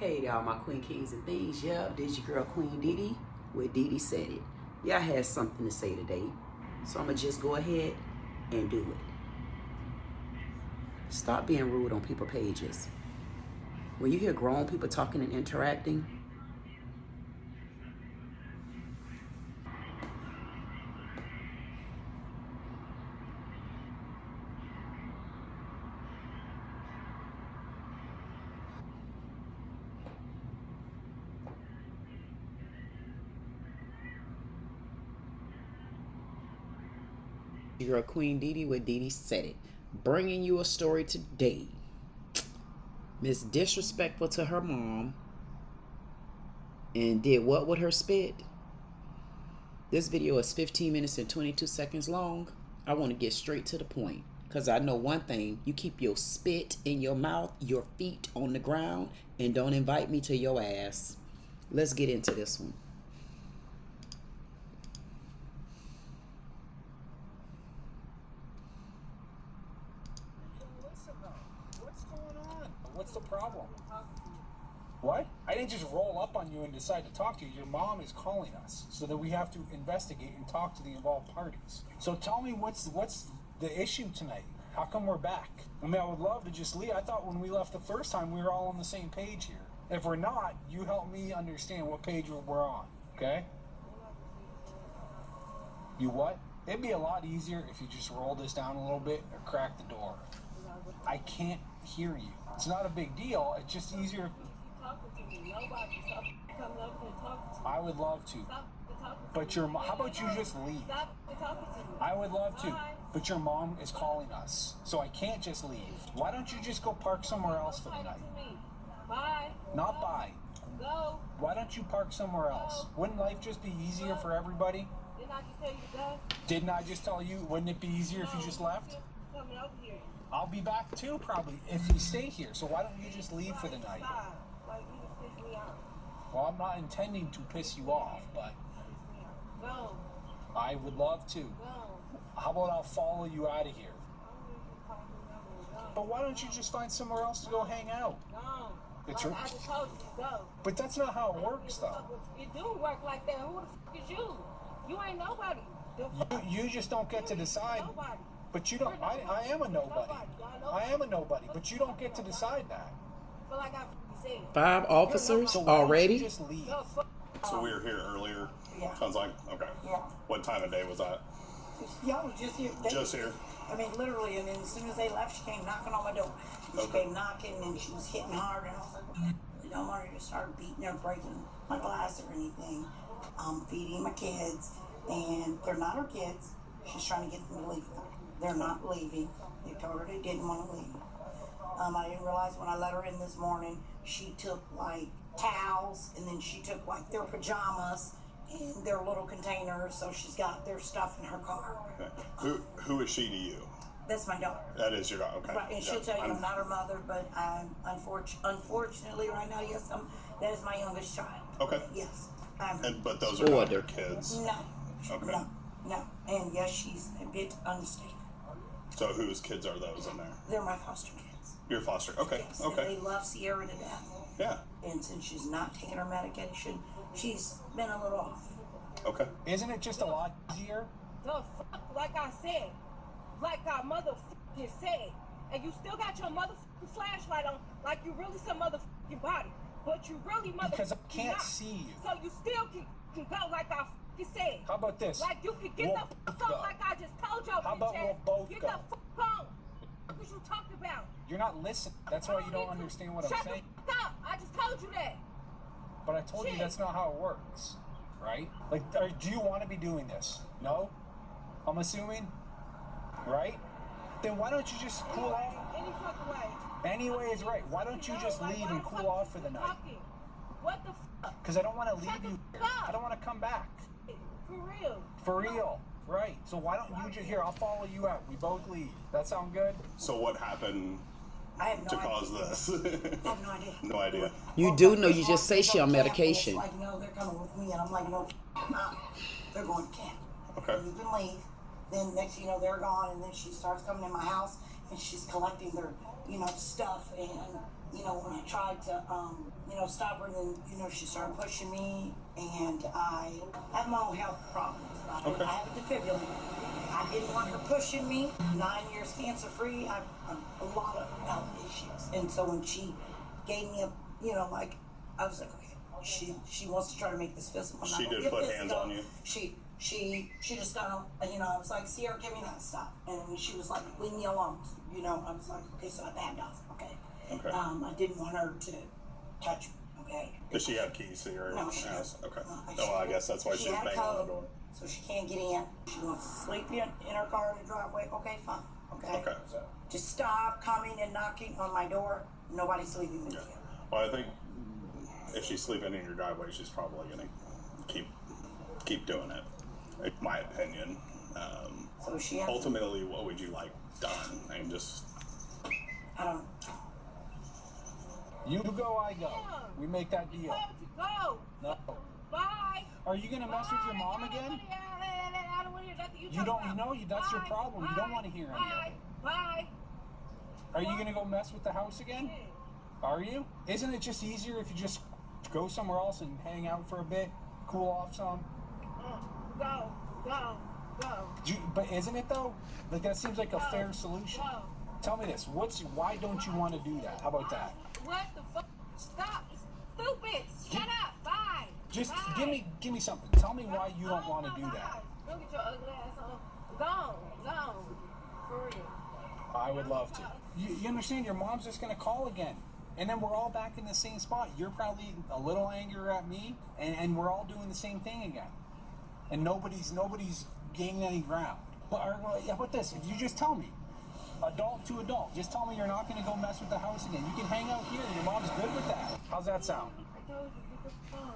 Hey y'all, my queen, kings, and things. Yeah, this your girl Queen Dee Dee with Dee Dee Said It. Y'all had something to say today, so I'm gonna just go ahead and do it. Stop being rude on people's pages. When you hear grown people talking and interacting, your girl Queen Dee Dee with Dee Dee Said It, bringing you a story today. Miss disrespectful to her mom and did what with her spit? This video is 15 minutes and 22 seconds long. I want to get straight to the point because I know one thing: you keep your spit in your mouth, your feet on the ground, and don't invite me to your ass. Let's get into this one. What's going on? What's the problem? What? I didn't just roll up on you and decide to talk to you. Your mom is calling us so that we have to investigate and talk to the involved parties. So tell me what's the issue tonight? How come we're back? I mean, I would love to just leave. I thought when we left the first time we were all on the same page here. If we're not, you help me understand what page we're on, okay? You what? It'd be a lot easier if you just roll this down a little bit or crack the door. I can't hear you. It's not a big deal. It's just easier. I would love to. But your mom, how about you just leave? I would love to. But your mom is calling us. So I can't just leave. Why don't you just go park somewhere else for the night? Bye. Not bye. Go. Why don't you park somewhere else? Wouldn't life just be easier for everybody? Didn't I just tell you to go? Didn't I just tell you, wouldn't it be easier if you just left? Coming over here. I'll be back too, probably, if you stay here. So why don't you just leave for the night? Like, you just piss me off. Well, I'm not intending to piss you off, but Go. I would love to. Go. How about I'll follow you out of here? Go. But why don't you just find somewhere else to go hang out? Go. It's Like her- I just told you to go. But that's not how it works, though. It do work like that. Who the fuck is you? You ain't nobody. The fuck? You just don't get to decide. Nobody. But you don't. I am a nobody. I am a nobody. But you don't get to decide that. Feel like I said. 5 officers So why don't you already? just leave. Go fuck. So we were here earlier. Yeah. Sounds like okay. Yeah. What time of day was that? Y'all was just here. Just here. I mean, literally, and then as soon as they left, she came knocking on my door. She Okay. came knocking, and she was hitting hard, and I was like, I don't want her to start beating or breaking my glass or anything. I'm feeding my kids, and they're not her kids. She's trying to get them to leave. They're not leaving. They told her they didn't want to leave. I didn't realize when I let her in this morning, she took like towels, and then she took like their pajamas and their little containers, so she's got their stuff in her car. Okay. Who is she to you? That's my daughter. That is your daughter. Okay. Right, and she'll tell you I'm not her mother, but unfortunately right now, yes, that is my youngest child. Okay. Yes. But those are not Order. your kids. No. Okay. No. And yes, she's a bit unstable. So whose kids are those in there? They're my foster kids. Your foster. Okay. Yes, and Okay. they love Sierra to death. Yeah. And since she's not taking her medication, she's been a little off. Okay. Isn't it just a lot easier? The fuck, like I said, like I motherfucking said, and you still got your motherfucking flashlight on, like you really some motherfucking body, but you really motherfucking Because I can't not. see you. So you still can go like I fucking said. How about this? Like you can get We'll the fuck both on go. like I just told y'all. How about bitch we'll ass. both Get go? the fuck on. What you talking about? You're not listening. That's why you don't understand what I'm Shut saying. the fuck up. I just told you that. But I told you Shit. that's not how it works, right? Like, do you want to be doing this? No? I'm assuming? Right? Then why don't you just cool off? Any fucking way. Anyway is right. Why don't you just leave and cool off for the night? What the fuck? Because I don't want to leave Shut the you here. fuck up. I don't want to come back. For real. For real. Right. So why don't you just, here, I'll follow you out. We both leave. That sound good? So what happened I have no to idea. cause this? I have no idea. No idea. You do know you just say she on medication. It's like, no, they're coming with me, and I'm like, no, not. They're going to camp. Okay. You can leave. Then next thing you know, they're gone, and then she starts coming in my house, and she's collecting their, stuff, and you know, when I tried to, you know, stop her, then, you know, she started pushing me, and I have mental health problems. Okay. I have a defibrillator. I didn't want her pushing me. 9 years cancer-free. I've a lot of health issues. And so when she gave me a, you know, like, I was like, okay, she wants to try to make this physical. She did put hands on you? She just got, you know, I was like, Sierra, give me that stuff. And she was like, leave me alone. You know, I was like, okay, so I backed off, okay? Okay. I didn't want her to touch me, okay? Does she have keys to your No, she house? doesn't. Okay. She- Oh, I guess that's why she she's had a banging on the code, door. so she can't get in. She wants to sleep in her car in the driveway. Okay, fine. Okay. Okay. Just stop coming and knocking on my door. Nobody's sleeping with Yeah. you. Well, I think if she's sleeping in your driveway, she's probably gonna keep doing it. In my opinion. So she has. Ultimately, what would you like done? I mean, just I don't. You go, I go. We make that You deal. told you go. No. Bye. Are you gonna mess with your mom again? I don't want to hear nothing you You talk don't. about. You know, that's your Bye. problem. You don't want to hear any of Bye. it. Bye. Are you gonna go mess with the house again? Are you? Isn't it just easier if you just go somewhere else and hang out for a bit, cool off some? Go. Go. Go. But isn't it though? Like that seems like a fair solution. Go. Tell me this. Why don't you want to do that? How about that? What the fuck? Stop. It's stupid. Shut up. Bye. Just Bye. give me something. Tell me why you don't want to do that. Don't get your ugly ass on. Gone. For real. I would love to. You understand? Your mom's just gonna call again, and then we're all back in the same spot. You're probably a little angry at me, and we're all doing the same thing again, and nobody's gaining any ground. But how about this? If you just tell me, adult to adult, just tell me you're not gonna go mess with the house again. You can hang out here. Your mom's good with that. How's that sound? I told you, get the phone.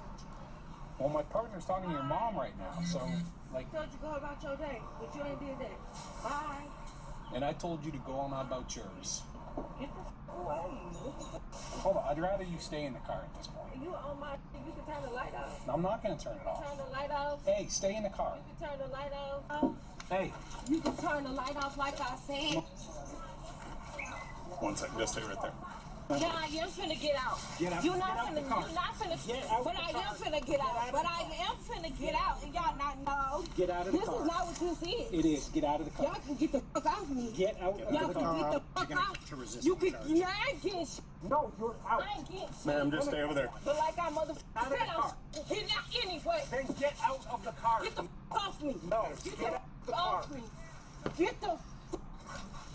Well, my partner's talking to your mom right now, so like, I told you go about your day, but you ain't did that. Bye. and I told you to go on about yours. Get the fuck away. Hold on, I'd rather you stay in the car at this point. You on my, you can turn the light off. I'm not gonna turn it off. Turn the light off. Hey, stay in the car. You can turn the light off. Hey, You can turn the light off like I said. 1 second. Just stay right there. Yeah, I am finna get out. Get out- You're get not out the finna, car. you're not finna, Get out but the I car. am finna get out. But I am finna get out, and y'all not know. Get out of the This car. is not what this is. it is. Get out of the car. Y'all can get the fuck off me. Get out Y'all of the can car. get the fuck off. You can, I ain't getting shit. No, you're out. I ain't getting shit. Ma'am, just stay over there. But like I motherfucker Out of the said, car. I'm getting out anyway. Then get out of the car. Get the fuck off me. No, Get get the out of the fuck car. off me. Get the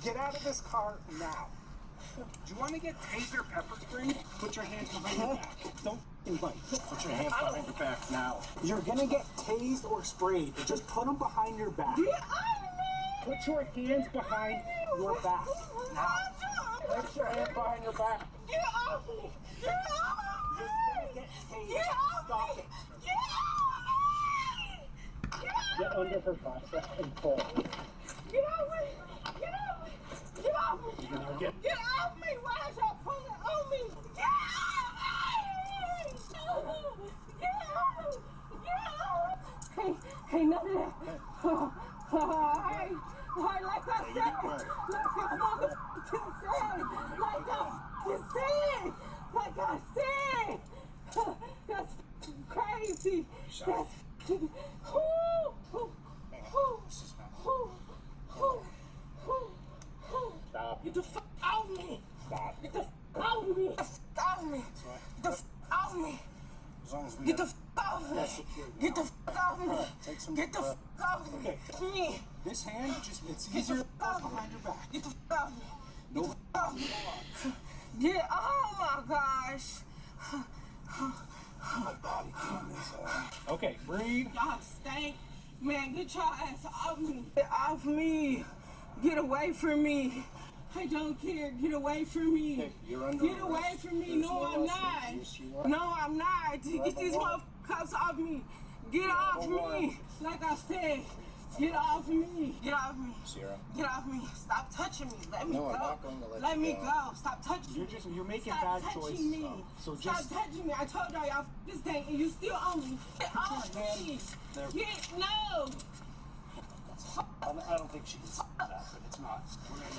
Get out of this car now. Do you want to get taser pepper spray? Put your hands behind your back. Don't invite. Put your hands behind your back now. You're gonna get tased or sprayed. Just put them behind your back. Get off me. Put your hands behind your back now. Put your hands behind your back. Get off me. Get off me. You're gonna get tased. Get off Stop me. it. Get off me. Get off Get under her bicep and pull. Get off me! Get off me! Get off me! You're gonna get. Get off me! Why is y'all pulling on me? Get off me! Get off me! Get off me! Hey, none of that. Hey, like I said, like I said, that's crazy. That's Stop. Get the fuck out of me! Stop. Get the fuck out of me! Get the fuck out of me! Get the fuck out of me! As long as we Get the have- fuck out of me! Get the fuck out of me! Take some Get the breath. fuck out of me! Okay. This hand, it's easier to put behind your back. Get the fuck out of me! No. Get the fuck out of me! Get, oh my gosh! My body can't miss that. Okay, breathe. Y'all stink. Man, get your ass off me. Get off me. Get away from me. I don't care. Get away from me. Okay, you're under Get away arrest. from me. There's No, I'm arrest. not. Yes, you are. No, I'm not. Get these warrant. motherfuckers off me. Get off warrant. me. Like I said, get off me. Get off me. Sierra. Get off me. Stop touching me. Let me No, go. I'm not going to let Let you me go. go. Stop touching me. You're making Stop bad touching choices. me. So Stop just touching me. I told y'all y'all this thing and you still on me. Get off me. There. No. I don't think she can see that, but it's not.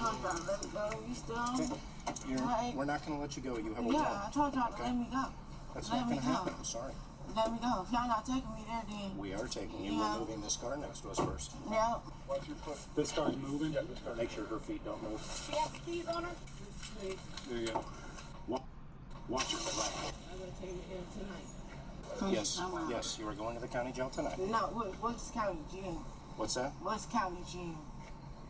I'm gonna let it go. You still on me? Like, We're not going to let you go. You have a yeah, warrant. I told y'all to let me go. That's let not me going to go. happen. I'm sorry. Let me go. If y'all not taking me there, then We are taking you. Yeah. We're moving this car next to us first. yeah. Watch your foot. This car's moving? Yeah, this car. Make sure her feet don't move. She has the keys on her. There you go. Watch your foot. I'm gonna take me there tonight. Yes, yes. You are going to the county jail tonight. No, what's county jail? What's that? What's county jail?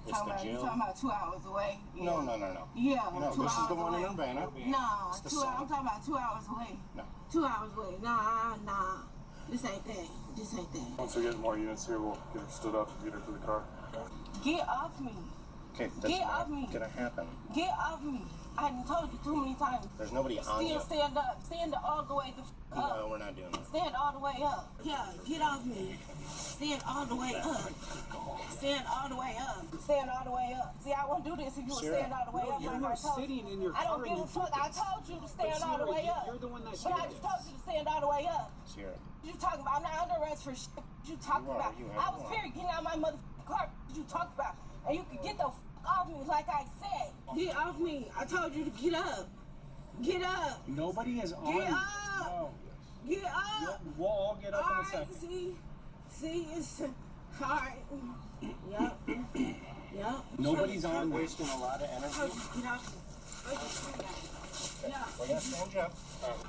It's the You jail. talking about 2 hours away? Yeah. No. Yeah, No, 2 this is hours the one in away. Urbana. Nah, It's the I'm same. talking about 2 hours away. No. 2 hours away. Nah. This ain't that. This ain't that. Once we get more units here, we'll get her stood up and get her to the car. Get off me. Okay, that's Get not off me. going to happen. Get off me. I done told you too many times. There's nobody on you. Still stand up. Stand all the way the up. No, we're not doing that. Stand all the way up. Yeah, get off me. Stand all the way up. Stand all the way up. Stand all the way up. See, I won't do this if you would Sarah, stand all the way up. You're like I told you. sitting in your I don't car give a and fuck. I told you to stand all the way up. You're the one that But I did just this. told you to stand all the way up. Sierra. What you talking about? I'm not under arrest for shit. What you talking You are. about? You have I was one. here getting out my motherfucking car. What you talking about? And you can get the off me like I said. Get off me. I told you to get up. Get up. Nobody is on. Get you. up. No. Get up. We'll all get up in a Alright, second. see, it's alright. Yup. Nobody's on. Wasting a lot of energy. Get off me. Yeah. We're going to stand you up.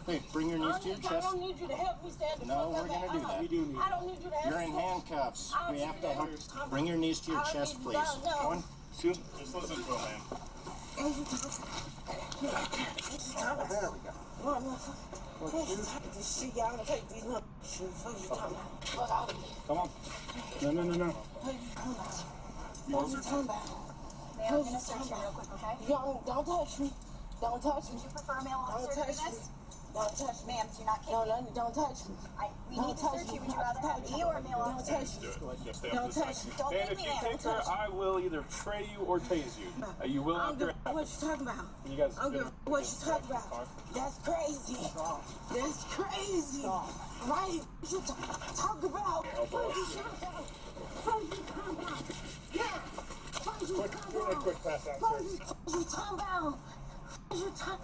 Hey, bring your knees to your I chest. don't need you to help me stand the No, fuck we're up. gonna do that. We do need I don't need you to help You're me. in handcuffs. I don't We have need to you help. Bring your knees to your I don't chest, need you please. to- no. 1, 2. Just listen to him, man. There we go. What this shit, y'all gonna take these little shoes. What you talking about? Fuck out of here. Come on. No. What you talking about? What you talking about? Ma'am, I'm gonna search you real quick, okay? Don't touch me. Don't touch me. Would you prefer a male Don't officer to touch do me. this? Don't touch me. Ma'am, do not kick me. Don't touch me. We Don't need to touch search me. you. Would you rather have me or a male Don't officer? touch me. Do it. Just stay Don't up to the touch side. me. Don't And give if me you that. take her, I will either tray you or tase you. You will I have don't give to. a what you talking about. You guys I don't give a get what you talking about. That's crazy. That's crazy. Right? What you talk about? What you talking about? What you talking about? Yeah. What you talking about? quick pass out, What you talking about? What you talking?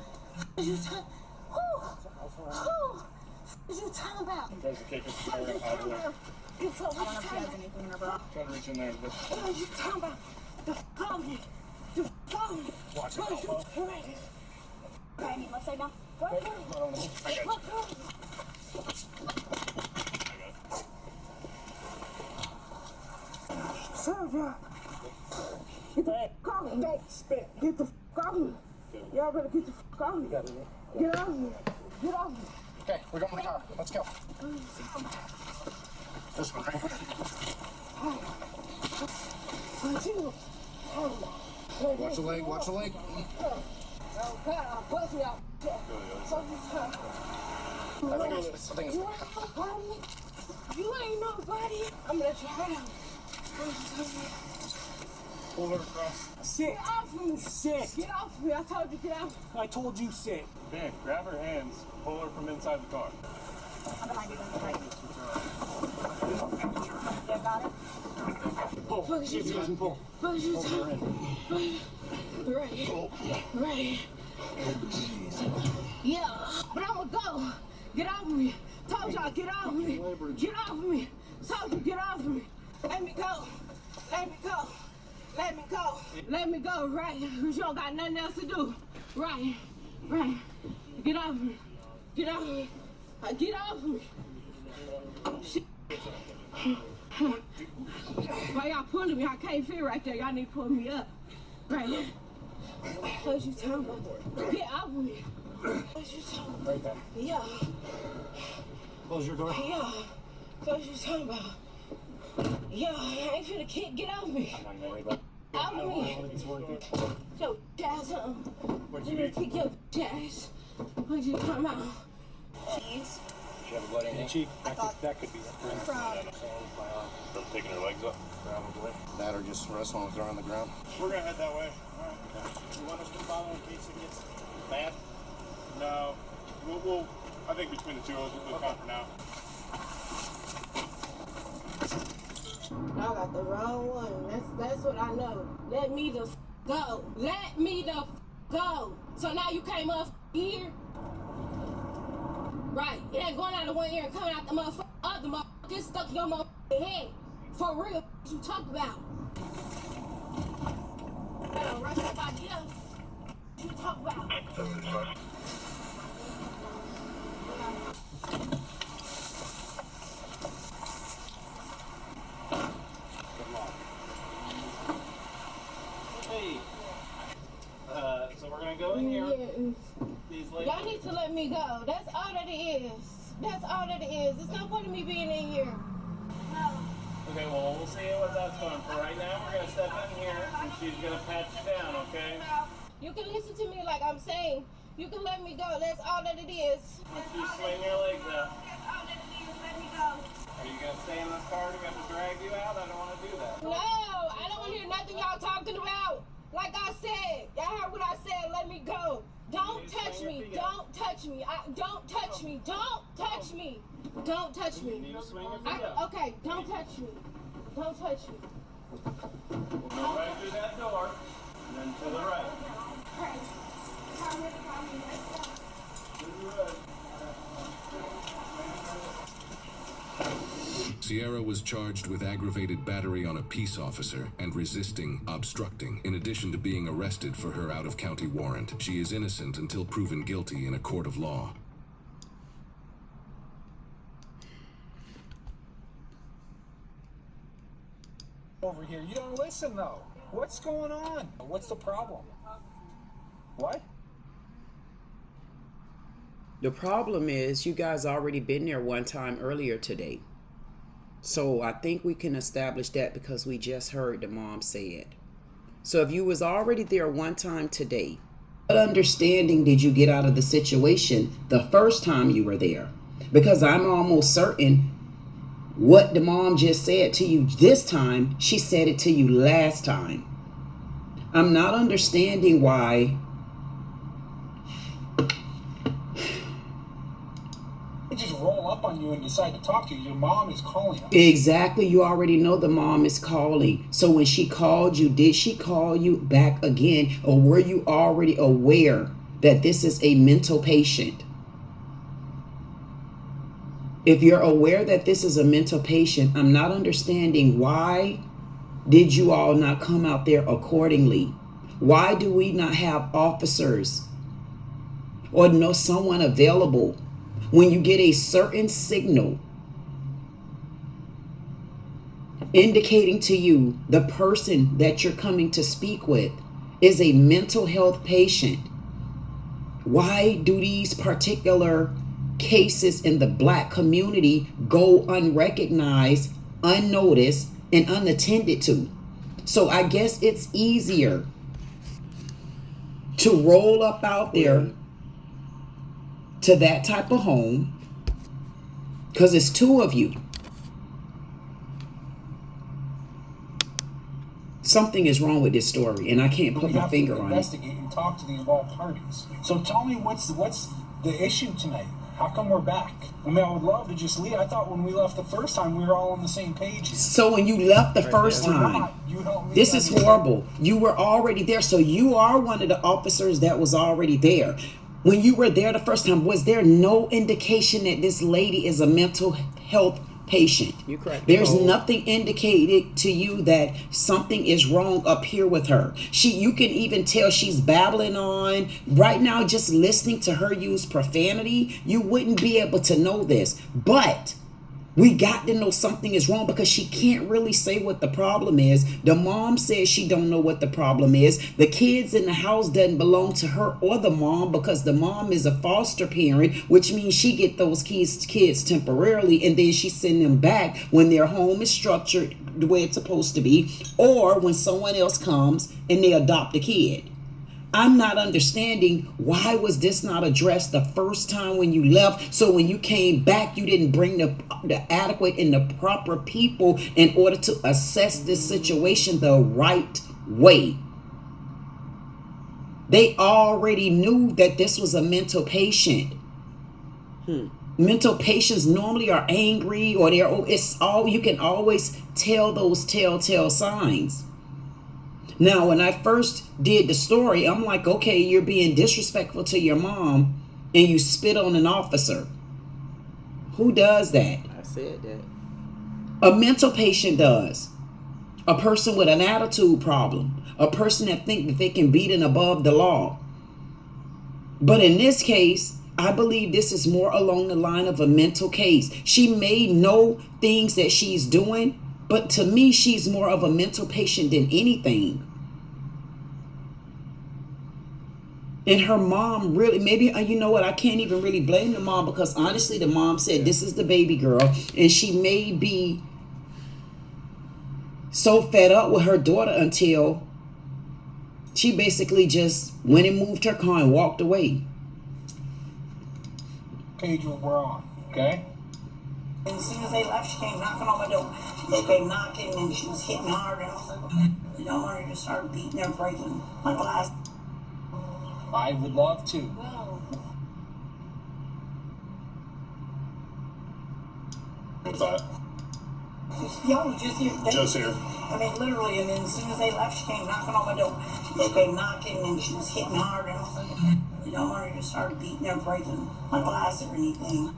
What you talking about? Tries to kick us What you talking about? You I talking don't know if she has about? anything in her bra. Try to reach in there. But What you talking about? The phone. The phone. watch it, What you elbow. talking about? Okay, I mean, let's say now. What? I got you. Sergeant, get the f*** off me. Get the f*** off me. Y'all better get the f*** off me. Get off me. Get off me. Okay, we're going to the car. Let's go. This one, right? What you? Watch the leg, watch the leg. Oh, God, I'll bust you out. I think it's You ain't nobody. You ain't nobody. I'm gonna let you hang out. Pull her across. Sit. Get off me. Sit. Get off me. I told you get off. I told you sit. Okay, grab her hands. Pull her from inside the car. I'm behind you, right? Yeah, got it? Pull. See if he doesn't pull. What you Pull her in. Right. Yeah, but I'ma go. Get off me. Told y'all, get off me. Get off me. Told you, get off me. Let me go. Let me go. Let me go. Let me go, right? Because you don't got nothing else to do. Right. Get off me. Get off me. Get off me. Shit. Why y'all pulling me? I can't fit right there. Y'all need to pull me up. Right. What you talking about? Get off me. What you talking about? Right there. Yeah. Close your door. Yeah. What you talking about? Yeah, I ain't finna kick. Get off me. I'm not worried about it. Off I don't me. think it's worth it. Yo, ass up. What'd You you gonna need? kick your ass. What you talking about? Cheese You have a bloody knee? Cheek. That could be it. from From taking her legs up. Probably. That or just wrestling with her on the ground. We're gonna head that way. You want us to follow in case it gets bad? No. We'll I think between the two of us, we'll do fine for now. I got the wrong one. That's what I know. Let me the go. Let me the go. So now you came up here. Right. It ain't going out of one ear and coming out the motherfucking other motherfucker. It's stuck in your motherfucking head. For real, what you talk about? Better rush up idea. What you talk about? Hey. So we're gonna go in here. These ladies. Y'all need to let me go. That's all that it is. That's all that it is. There's no point in me being in here. No. Okay, well, we'll see what that's going for. Right now, we're gonna step in here, and she's gonna pat you down, okay? You can listen to me like I'm saying. You can let me go. That's all that it is. Once you swing your legs out. That's all that it is. Let me go. Are you gonna stay in this car? Do we have to drag you out? I don't want to do that. No, I don't want to hear nothing y'all talking about. Like I said, y'all heard what I said. Let me go. Don't touch me. Don't touch me. Don't touch me. Don't touch me. Don't touch me. You need to swing your feet up. Okay, don't touch me. Don't touch me. We'll go right through that door, and then to the right. To the right. Sierra was charged with aggravated battery on a peace officer and resisting, obstructing, in addition to being arrested for her out-of-county warrant. She is innocent until proven guilty in a court of law. Over here. You don't listen, though. What's going on? What's the problem? What? The problem is you guys already been there one time earlier today. So I think we can establish that because we just heard the mom say it. So if you was already there one time today, what understanding did you get out of the situation the first time you were there? Because I'm almost certain what the mom just said to you this time, she said it to you last time. I'm not understanding why Just roll up on you and decide to talk to you. Your mom is calling us. Exactly. You already know the mom is calling. So when she called you, did she call you back again? Or were you already aware that this is a mental patient? If you're aware that this is a mental patient, I'm not understanding why did you all not come out there accordingly? Why do we not have officers or know someone available when you get a certain signal indicating to you the person that you're coming to speak with is a mental health patient? Why do these particular cases in the Black community go unrecognized, unnoticed, and unattended to? So I guess it's easier to roll up out there to that type of home because it's two of you. Something is wrong with this story, and I can't put my finger on it. Investigate and talk to the involved parties. So tell me, what's the issue tonight? How come we're back? I mean, I would love to just leave. I thought when we left the first time, we were all on the same page. So when you left the first time, this is horrible. You were already there. So you are one of the officers that was already there. When you were there the first time, was there no indication that this lady is a mental health patient? You correct. There's nothing indicated to you that something is wrong up here with her. You can even tell she's babbling on. Right now, just listening to her use profanity, you wouldn't be able to know this. But we got to know something is wrong because she can't really say what the problem is. The mom says she don't know what the problem is. The kids in the house doesn't belong to her or the mom because the mom is a foster parent, which means she get those kids temporarily and then she send them back when their home is structured the way it's supposed to be, or when someone else comes and they adopt a kid. I'm not understanding why was this not addressed the first time when you left, so when you came back you didn't bring the adequate and the proper people in order to assess this situation the right way. They already knew that this was a mental patient. Mental patients normally are angry or you can always tell those telltale signs. Now, when I first did the story, I'm like, okay, you're being disrespectful to your mom and you spit on an officer. Who does that? I said that. A mental patient does. A person with an attitude problem. A person that think that they can beat and above the law. But in this case, I believe this is more along the line of a mental case. She may know things that she's doing, but to me, she's more of a mental patient than anything. And her mom really, maybe, you know what, I can't even really blame the mom, because honestly, the mom said this is the baby girl, and she may be so fed up with her daughter until she basically just went and moved her car and walked away. Page we're on, okay? And as soon as they left, she came knocking on my door. She came knocking and she was hitting hard, and I was like, I don't want her to start beating or breaking my glass. I would love to. What's that? Yo, just here. Just here. I mean, literally, and then as soon as they left, she came knocking on my door. She came knocking and she was hitting hard, and I was like, I don't want her to start beating or breaking my glass or anything.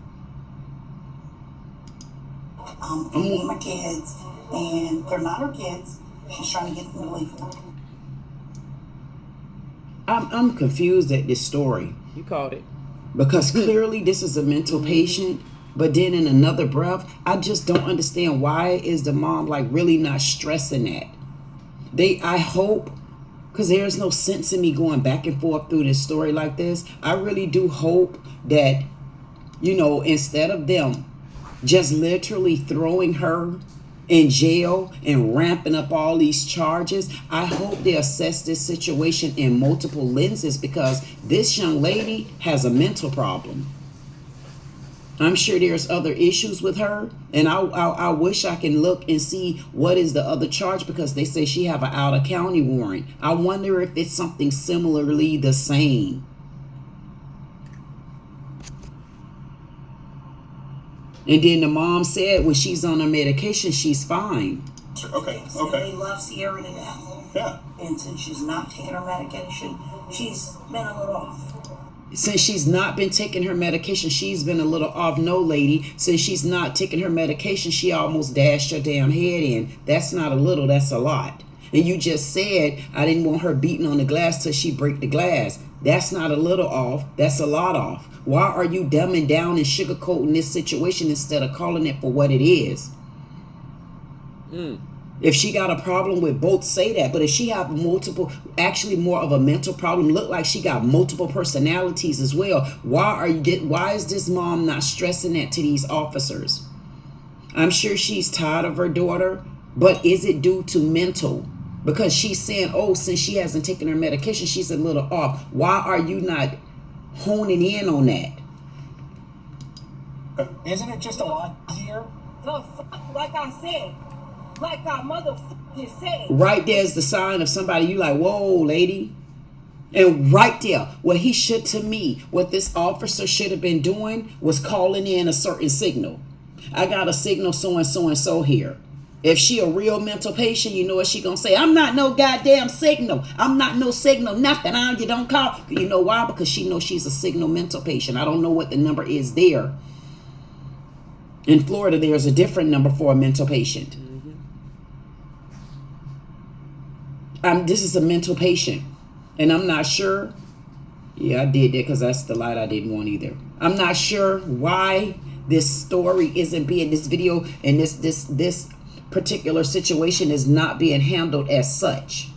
Feeding my kids, and they're not her kids. She's trying to get them to leave her. I'm confused at this story. You called it. Because clearly this is a mental patient, but then in another breath, I just don't understand why is the mom like really not stressing that. I hope, because there's no sense in me going back and forth through this story like this. I really do hope that, you know, instead of them just literally throwing her in jail and ramping up all these charges, I hope they assess this situation in multiple lenses, because this young lady has a mental problem. I'm sure there's other issues with her, and I wish I can look and see what is the other charge, because they say she have an out-of-county warrant. I wonder if it's something similarly the same. And then the mom said when she's on her medication, she's fine. Okay, So okay. they love Sierra to death. Yeah. And since she's not taking her medication, she's been a little off. Since she's not been taking her medication, she's been a little off. No, lady. Since she's not taking her medication, she almost dashed her damn head in. That's not a little, that's a lot. And you just said, I didn't want her beating on the glass till she break the glass. That's not a little off, that's a lot off. Why are you dumbing down and sugarcoating this situation instead of calling it for what it is? If she got a problem with both, say that. But if she have multiple, actually more of a mental problem, look like she got multiple personalities as well. Why is this mom not stressing that to these officers? I'm sure she's tired of her daughter, but is it due to mental? Because she's saying, oh, since she hasn't taken her medication, she's a little off. Why are you not honing in on that? Isn't it just a lot easier? Like I said, like I motherfucking said. Right there's the sign of somebody you like, whoa, lady. And right there, what he should, to me, what this officer should have been doing was calling in a certain signal. I got a signal so and so here. If she a real mental patient, you know what she gonna say? I'm not no goddamn signal. I'm not no signal, nothing. You don't call. You know why? Because she knows she's a signal mental patient. I don't know what the number is there. In Florida, there's a different number for a mental patient. This is a mental patient. And I'm not sure. Yeah, I did that because that's the light I didn't want either. I'm not sure why this story isn't being, this video and this particular situation is not being handled as such.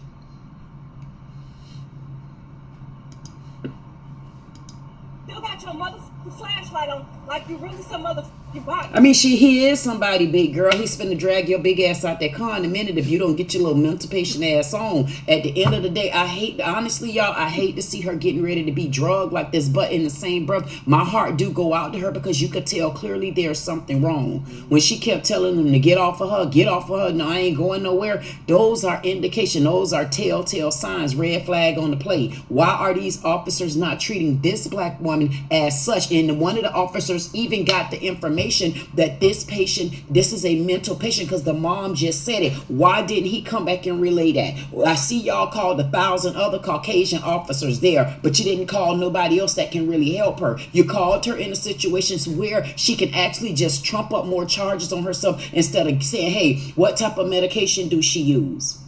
Still got your motherfucking flashlight on, like you really some motherfucking body. I mean, he is somebody, big girl. He's finna drag your big ass out that car in a minute if you don't get your little mental patient ass on. At the end of the day, honestly, y'all, I hate to see her getting ready to be drugged like this, but in the same breath, my heart do go out to her because you could tell clearly there's something wrong. When she kept telling them to get off of her, no, I ain't going nowhere. Those are indication, those are telltale signs, red flag on the plate. Why are these officers not treating this black woman as such? And one of the officers even got the information information that this patient, this is a mental patient because the mom just said it. Why didn't he come back and relay that? Well, I see y'all called 1,000 other Caucasian officers there, but you didn't call nobody else that can really help her. You called her in a situation where she can actually just trump up more charges on herself instead of saying, hey, what type of medication do she use?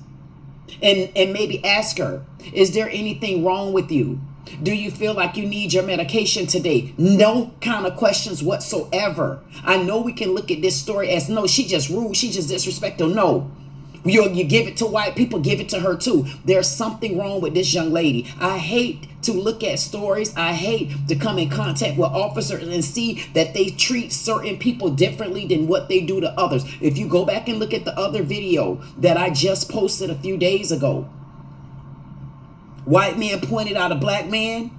And maybe ask her, is there anything wrong with you? Do you feel like you need your medication today? No kind of questions whatsoever. I know we can look at this story as, no, she just rude, she just disrespectful. No. You give it to white people, give it to her too. There's something wrong with this young lady. I hate to look at stories. I hate to come in contact with officers and see that they treat certain people differently than what they do to others. If you go back and look at the other video that I just posted a few days ago, white man pointed out a black man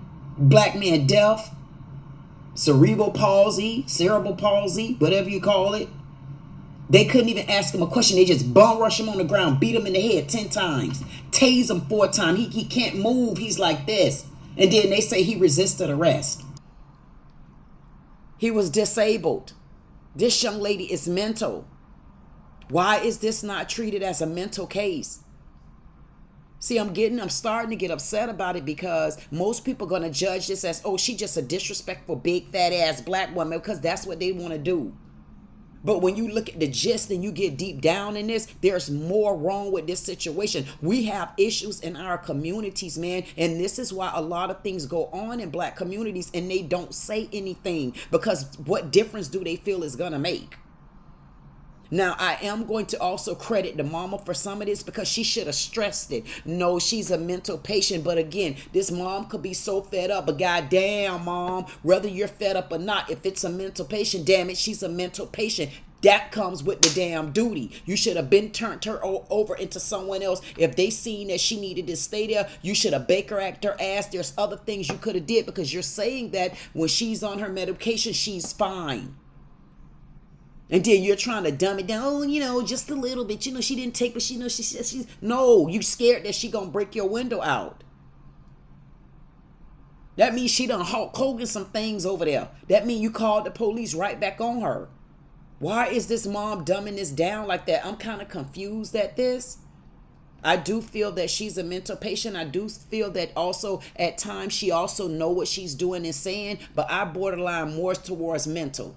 deaf, cerebral palsy, whatever you call it. They couldn't even ask him a question. They just bum rush him on the ground, beat him in the head 10 times, tase him 4 times. He can't move. He's like this. And then they say he resisted arrest. He was disabled. This young lady is mental. Why is this not treated as a mental case? See, I'm starting to get upset about it because most people are going to judge this as, oh, she just a disrespectful, big, fat ass black woman because that's what they want to do. But when you look at the gist and you get deep down in this, there's more wrong with this situation. We have issues in our communities, man. And this is why a lot of things go on in black communities and they don't say anything because what difference do they feel is going to make? Now, I am going to also credit the mama for some of this because she should have stressed it. No, she's a mental patient. But again, this mom could be so fed up. But goddamn, mom, whether you're fed up or not, if it's a mental patient, damn it, she's a mental patient. That comes with the damn duty. You should have been turned her over into someone else. If they seen that she needed to stay there, you should have Baker Act her ass. There's other things you could have did because you're saying that when she's on her medication, she's fine. And then you're trying to dumb it down. Oh, you know, just a little bit. You know, she didn't take, but she knows she's. No, you scared that she gonna break your window out. That means she done Hulk Hogan some things over there. That means you called the police right back on her. Why is this mom dumbing this down like that? I'm kind of confused at this. I do feel that she's a mental patient. I do feel that also at times she also know what she's doing and saying, but I borderline more towards mental.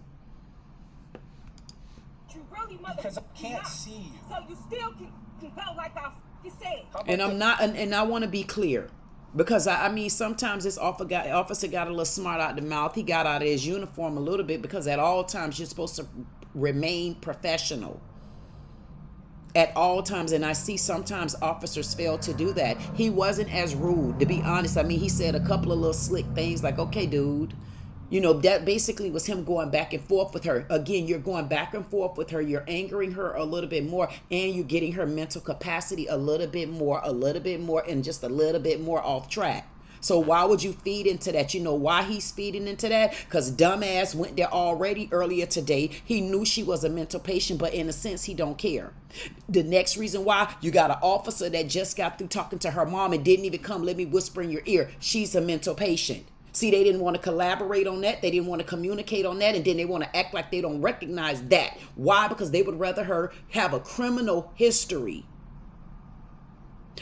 Because I can't see you. So you still can go like I said. And I'm not, and I want to be clear. Because I mean, sometimes this officer got a little smart out the mouth. He got out of his uniform a little bit because at all times you're supposed to remain professional. At all times, and I see sometimes officers fail to do that. He wasn't as rude, to be honest. I mean, he said a couple of little slick things like, okay, dude. You know, that basically was him going back and forth with her. Again, you're going back and forth with her. You're angering her a little bit more, and you're getting her mental capacity a little bit more, and just a little bit more off track. So why would you feed into that? You know why he's feeding into that? Because dumbass went there already earlier today. He knew she was a mental patient, but in a sense, he don't care. The next reason why, you got an officer that just got through talking to her mom and didn't even come, let me whisper in your ear, she's a mental patient. See, they didn't want to collaborate on that. They didn't want to communicate on that. And then they want to act like they don't recognize that. Why? Because they would rather her have a criminal history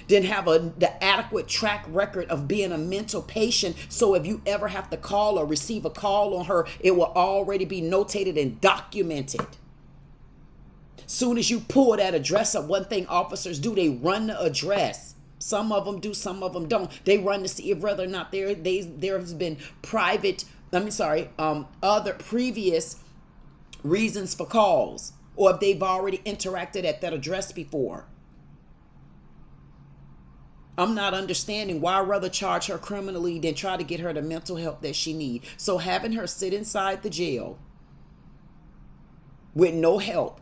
than have the adequate track record of being a mental patient. So if you ever have to call or receive a call on her, it will already be notated and documented. Soon as you pull that address up, one thing officers do, they run the address. Some of them do, some of them don't. They run to see if whether or not there has been other previous reasons for calls, or if they've already interacted at that address before. I'm not understanding why rather charge her criminally than try to get her the mental help that she needs. So having her sit inside the jail with no help,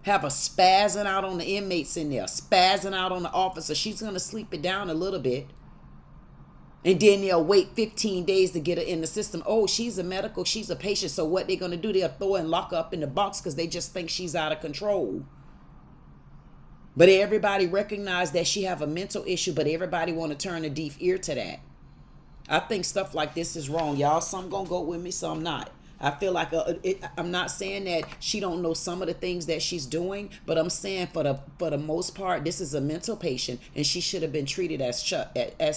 have a spazzing out on the inmates in there, spazzing out on the officer. She's going to sleep it down a little bit. And then they'll wait 15 days to get her in the system. Oh, she's a patient. So what they're going to do, they'll throw her and lock her up in the box because they just think she's out of control. But everybody recognize that she have a mental issue, but everybody want to turn a deaf ear to that. I think stuff like this is wrong, y'all. Some going to go with me, some not. I feel like I'm not saying that she don't know some of the things that she's doing, but I'm saying for the most part, this is a mental patient, and she should have been treated as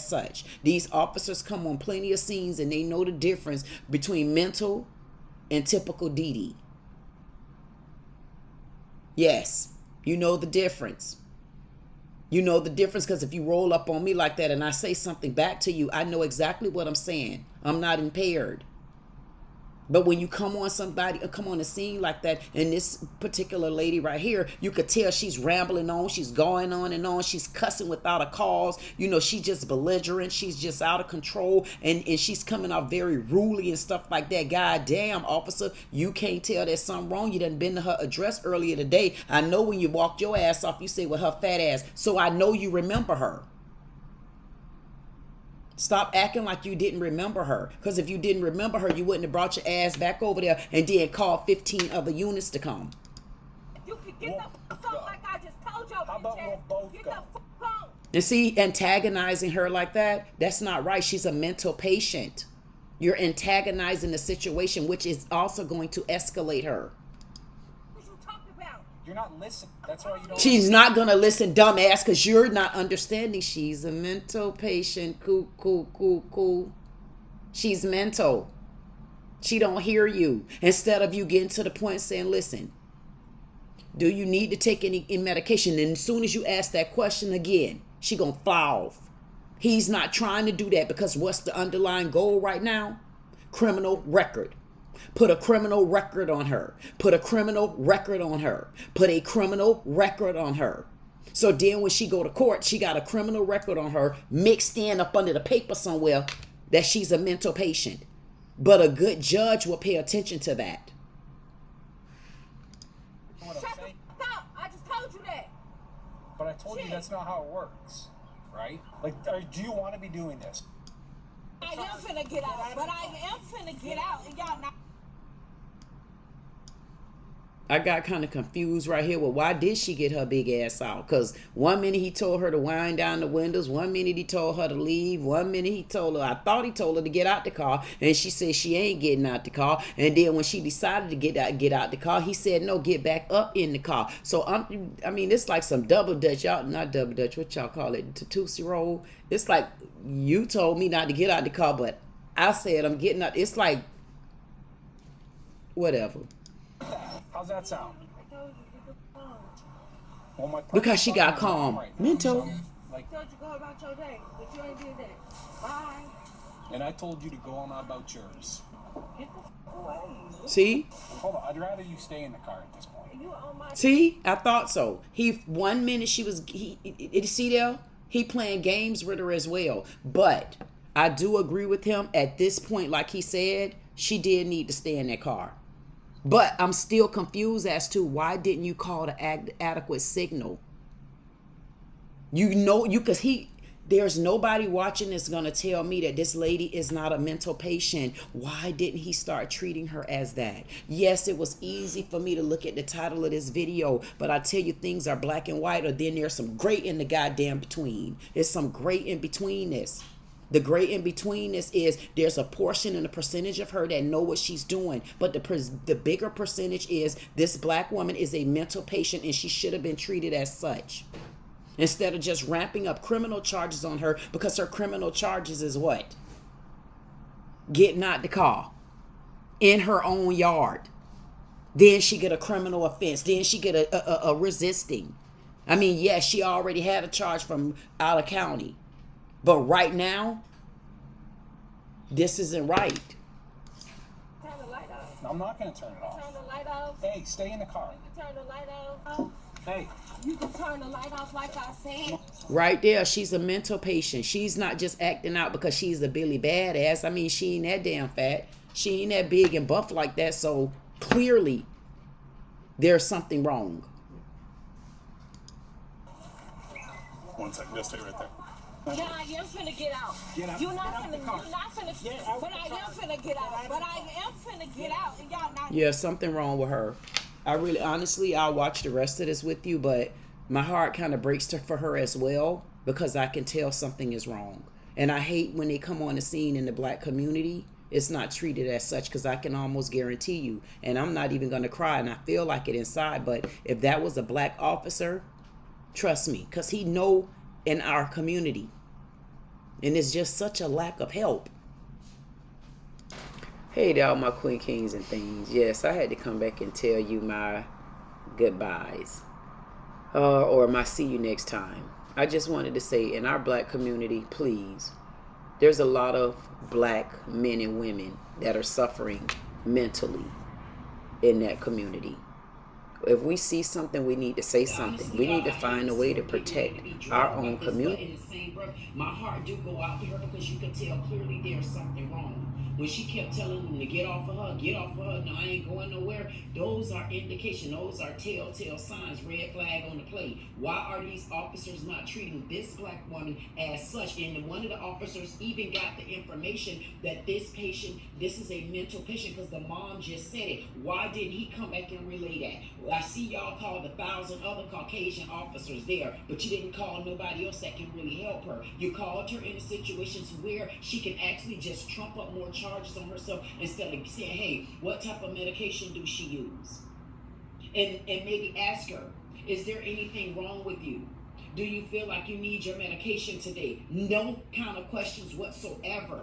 such. These officers come on plenty of scenes, and they know the difference between mental and typical Dee Dee. Yes, you know the difference. You know the difference, because if you roll up on me like that and I say something back to you, I know exactly what I'm saying. I'm not impaired. But when you come on a scene like that, and this particular lady right here, you could tell she's rambling on, she's going on and on, she's cussing without a cause. You know, she's just belligerent, she's just out of control, and she's coming off very rudely and stuff like that. God damn, officer, you can't tell there's something wrong. You done been to her address earlier today. I know when you walked your ass off, you said with her fat ass, so I know you remember her. Stop acting like you didn't remember her. Because if you didn't remember her, you wouldn't have brought your ass back over there and then called 15 other units to come. You can get the fuck on like I just told you. How about we'll both get go? the fuck on. And see, antagonizing her like that, that's not right. She's a mental patient. You're antagonizing the situation, which is also going to escalate her. What you talking about? You're not listening. That's why you don't. She's not going to listen, dumbass, because you're not understanding. She's a mental patient. Cool. She's mental. She don't hear you. Instead of you getting to the point saying, listen, do you need to take any medication? And as soon as you ask that question again, she going to fly off. He's not trying to do that, because what's the underlying goal right now? Criminal record. Put a criminal record on her. Put a criminal record on her. Put a criminal record on her. So then when she go to court, she got a criminal record on her mixed in up under the paper somewhere that she's a mental patient. But a good judge will pay attention to that. What I'm Shut saying? the fuck up. I just told you that. But I told you that's not how it works, right? Like, do you want to be doing this? I am finna get out, but I am finna get out, and y'all not. I got kind of confused right here. Well, why did she get her big ass out? Because 1 minute he told her to wind down the windows. 1 minute he told her to leave. 1 minute he told her, I thought he told her to get out the car. And she said she ain't getting out the car. And then when she decided to get out the car, he said, no, get back up in the car. So, I mean, it's like some double dutch. Y'all, not double dutch, what y'all call it? Tootsie roll. It's like you told me not to get out the car, but I said I'm getting out. It's like, whatever. How's that sound? Well, my Because she got calm. right now, Mental. so, like, Told you go about your day, but you ain't did that. Bye. and I told you to go on about yours. Get the fuck away. See? Hold on, I'd rather you stay in the car at this point. You on my. See? I thought so. 1 minute you see there? He playing games with her as well. But I do agree with him at this point, like he said, she did need to stay in that car. But I'm still confused as to why didn't you call the adequate signal? Because there's nobody watching that's going to tell me that this lady is not a mental patient. Why didn't he start treating her as that? Yes, it was easy for me to look at the title of this video, but I tell you, things are black and white, or then there's some gray in the goddamn between. There's some gray in between this. The gray in between this is there's a portion and a percentage of her that know what she's doing. But the bigger percentage is this black woman is a mental patient, and she should have been treated as such. Instead of just ramping up criminal charges on her, because her criminal charges is what? Getting out the car in her own yard. Then she get a criminal offense. Then she get a resisting. I mean, yes, she already had a charge from out of county. But right now, this isn't right. Turn the light off. I'm not going to turn it off. Turn the light off. Hey, stay in the car. You can turn the light off. Hey. You can turn the light off like I said. Right there, she's a mental patient. She's not just acting out because she's a Billy badass. I mean, she ain't that damn fat. She ain't that big and buff like that. So clearly, there's something wrong. 1 second, just stay right there. Yeah, I am finna get out. Get out. You're not Get out the finna, car. you're not finna, Get out but the I car. am finna get out. But I am finna get out, and y'all not. Yeah, something wrong with her. I really, honestly, I'll watch the rest of this with you, but my heart kind of breaks for her as well, because I can tell something is wrong. And I hate when they come on the scene in the black community it's not treated as such, because I can almost guarantee you, and I'm not even going to cry, and I feel like it inside, but if that was a black officer, trust me, because he know in our community, and it's just such a lack of help. Hey to all my queen kings and things. Yes, I had to come back and tell you my goodbyes, or my see you next time. I just wanted to say, in our black community, please, there's a lot of black men and women that are suffering mentally in that community. If we see something, we need to say something. We need to find a way to protect our own community. My heart do go out to her, because you can tell clearly there's something wrong. When she kept telling them to get off of her, no, I ain't going nowhere. Those are indication. Those are telltale signs, red flag on the plate. Why are these officers not treating this black woman as such? And one of the officers even got the information that this patient, this is a mental patient, because the mom just said it. Why didn't he come back and relay that? Well, I see y'all called 1,000 other Caucasian officers there, but you didn't call nobody else that can really help her. You called her in a situation where she can actually just trump up more charges on herself, instead of saying, hey, what type of medication do she use? And maybe ask her, is there anything wrong with you? Do you feel like you need your medication today? No kind of questions whatsoever.